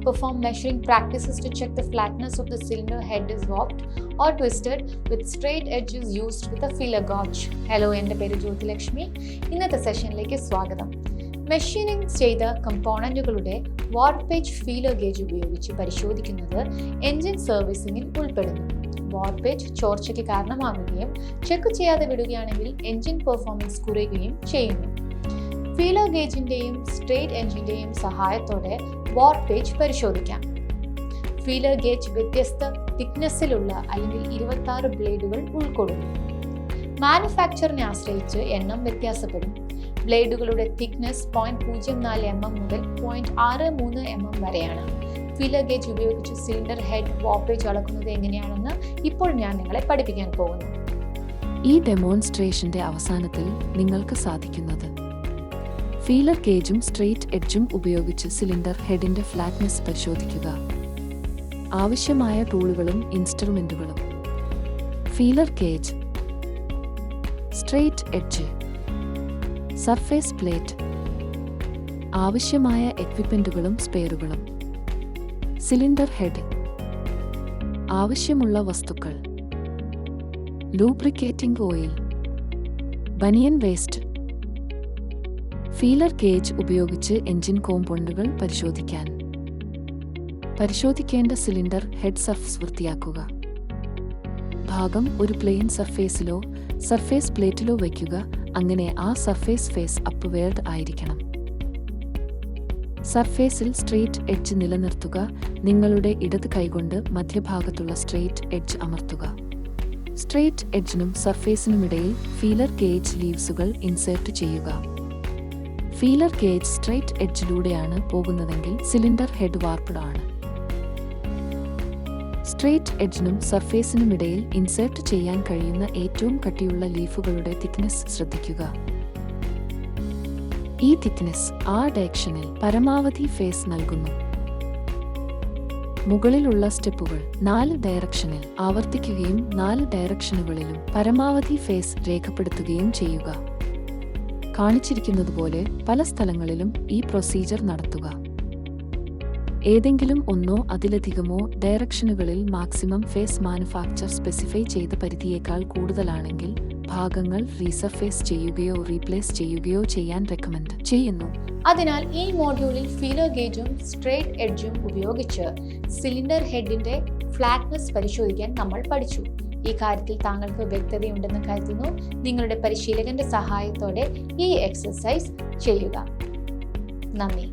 Perform measuring practices to check the flatness of the cylinder head is warped or twisted with straight edges used with a feeler gauge. Hello, എൻ്റെ പേര് ജ്യോതിലക്ഷ്മി. ഇന്നത്തെ സെഷനിലേക്ക് സ്വാഗതം. Machining ചെയ്ത കമ്പോണന്റുകളുടെ വാർപ്പേജ് feeler gauge ഉപയോഗിച്ച് പരിശോധിക്കുന്നത് engine സർവീസിംഗിൽ ഉൾപ്പെടുന്നു. വാർപ്പേജ് ചോർച്ചയ്ക്ക് കാരണമാവുകയും ചെക്ക് ചെയ്യാതെ വിടുകയാണെങ്കിൽ എൻജിൻ പെർഫോമൻസ് കുറയുകയും ചെയ്യുന്നു. ഫീലർ ഗേജിൻ്റെയും സ്ട്രെയിറ്റ് എഡ്ജിൻ്റെയും സഹായത്തോടെ വാർപ്പേജ് പരിശോധിക്കാം. ഫീലർ ഗേജ് വ്യത്യസ്ത തിക്നെസ്സിലുള്ള അല്ലെങ്കിൽ 26 ബ്ലേഡുകൾ ഉൾക്കൊള്ളുന്നു. മാനുഫാക്ചറിനെ ആശ്രയിച്ച് എണ്ണം വ്യത്യാസപ്പെടും. ബ്ലേഡുകളുടെ തിക്നെസ് 0.04 mm മുതൽ 0.63 mm വരെയാണ്. ഫീലർ ഗേജ് ഉപയോഗിച്ച് സിലിണ്ടർ ഹെഡ് വാർപ്പേജ് അളക്കുന്നത് എങ്ങനെയാണെന്ന് ഇപ്പോൾ ഞാൻ നിങ്ങളെ പഠിപ്പിക്കാൻ പോകുന്നു. ഈ ഡെമോൺസ്ട്രേഷന്റെ അവസാനത്തിൽ നിങ്ങൾക്ക് സാധിക്കുന്നത് ഫീലർ ഗേജും സ്ട്രെയിറ്റ് എഡ്ജും ഉപയോഗിച്ച് സിലിണ്ടർ ഹെഡിന്റെ ഫ്ലാറ്റ്നെസ് പരിശോധിക്കുക. ആവശ്യമായ ടൂളുകളും ഇൻസ്ട്രുമെന്റുകളും: feeler gauge, straight edge, surface plate, ആവശ്യമായ എക്വിപ്മെന്റുകളും സ്പെയറുകളും, സിലിണ്ടർ ഹെഡ്, ആവശ്യമുള്ള വസ്തുക്കൾ, lubricating oil, banian waste. Feeler gauge ഉപയോഗിച്ച് എൻജിൻ കോമ്പൗണ്ടുകൾ പരിശോധിക്കേണ്ട സിലിണ്ടർ ഹെഡ് സർഫസ് വൃത്തിയാക്കുക. ഭാഗം ഒരു പ്ലെയിൻ സർഫേസിലോ സർഫേസ് പ്ലേറ്റിലോ വയ്ക്കുക. അങ്ങനെ ആ സർഫേസ് ഫേസ് അപ്വേർഡ് ആയിരിക്കണം. സർഫേസിൽ സ്ട്രെയിറ്റ് എഡ്ജ് നിലനിർത്തുക. നിങ്ങളുടെ ഇടത് കൈകൊണ്ട് മധ്യഭാഗത്തുള്ള സ്ട്രെയിറ്റ് എഡ്ജ് അമർത്തുക. സ്ട്രെയിറ്റ് എഡ്ജിനും സർഫേസിനുമിടയിൽ ഫീലർ ഗേജ് ലീവ്സുകൾ ഇൻസേർട്ട് ചെയ്യുക. ഫീലർ ഗേജ് സ്ട്രെയിറ്റ് എഡ്ജിലൂടെയാണ് പോകുന്നതെങ്കിൽ സിലിണ്ടർ ഹെഡ് വാർപ്ഡ് ആണ്. സ്ട്രെയിറ്റ് എഡ്ജിനും സർഫേസിനുമിടയിൽ ഇൻസേർട്ട് ചെയ്യാൻ കഴിയുന്ന ഏറ്റവും കട്ടിയുള്ള ലീഫുകളുടെ തിക്നെസ് ശ്രദ്ധിക്കുക. ഈ തിക്നെസ് ആ ഡയറക്ഷനിൽ പരമാവധി ഫേസ് നൽകുന്നു. മുകളിലുള്ള സ്റ്റെപ്പുകൾ 4 ഡയറക്ഷനിൽ ആവർത്തിക്കുകയും 4 ഡയറക്ഷനുകളിലും പരമാവധി ഫേസ് രേഖപ്പെടുത്തുകയും ചെയ്യുക. കാണിച്ചിരിക്കുന്നതുപോലെ പല സ്ഥലങ്ങളിലും ഈ പ്രൊസീജർ നടത്തുക. ഏതെങ്കിലും ഒന്നോ അതിലധികമോ ഡയറക്ഷനുകളിൽ മാക്സിമം ഫേസ് മാനുഫാക്ചർ സ്പെസിഫൈ ചെയ്ത പരിധിയേക്കാൾ കൂടുതലാണെങ്കിൽ ഭാഗങ്ങൾ റീസർഫേസ് ചെയ്യുകയോ റീപ്ലേസ് ചെയ്യുകയോ ചെയ്യാൻ റെക്കമെൻഡ് ചെയ്യുന്നു. അതിനാൽ ഈ മോഡ്യൂളിൽ ഫീലർ ഗേജും സ്ട്രെയിറ്റ് എഡ്ജും ഉപയോഗിച്ച് സിലിണ്ടർ ഹെഡിന്റെ ഫ്ലാറ്റ്നെസ് പരിശോധിക്കാൻ നമ്മൾ പഠിച്ചു. ഈ കാര്യത്തിൽ താങ്കൾക്ക് വ്യക്തതയുണ്ടെന്ന് കരുതുന്നു. നിങ്ങളുടെ പരിശീലകന്റെ സഹായത്തോടെ ഈ എക്സസൈസ് ചെയ്യുക. നന്ദി.